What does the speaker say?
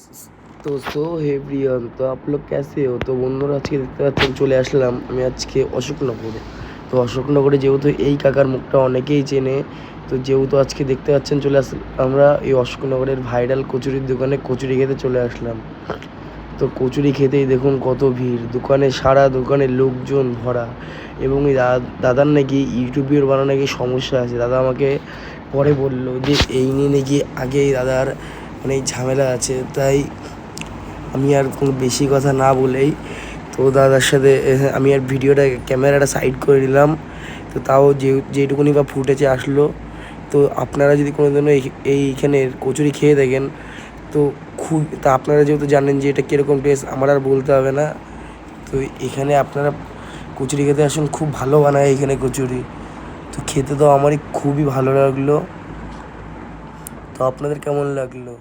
So everyone, तो आप लोग कैसे हो? तो বন্ধুরা আজকে দেখতে পাচ্ছেন চলে আসলাম আমি আজকে অশোকনগরে। তো অশোকনগরে যেহেতু এই কাকার মুখটা অনেকেই চেনে, তো যেহেতু আজকে দেখতে পাচ্ছেন চলে আমরা এই অশোকনগরের ভাইরাল কচুরির দোকানে কচুরি খেতে চলে আসলাম। তো কচুরি খেতেই দেখুন কত ভিড়, দোকানে সারা দোকানে লোকজন ভরা। এবং এই দাদার নাকি ইউটিউবের বানানো নাকি সমস্যা আছে। দাদা আমাকে পরে বললো যে এই নিয়ে নাকি আগে দাদার অনেক ঝামেলা আছে, তাই আমি আর কোনো বেশি কথা না বলেই তো দাদার সাথে আমি আর ক্যামেরাটা সাইড করে নিলাম। তো তাও যেটুকুনি বা ফুটেজে আসলো। তো আপনারা যদি কোনো দিনও এইখানের কচুরি খেয়ে দেখেন তো আপনারা যেহেতু জানেন যে এটা কীরকম টেস্ট আমার আর বলতে হবে না। তো এখানে আপনারা কচুরি খেতে আসুন, খুব ভালো বানায় এখানে কচুরি। তো খেতে তো আমারই খুবই ভালো লাগলো। তো আপনাদের কেমন লাগলো?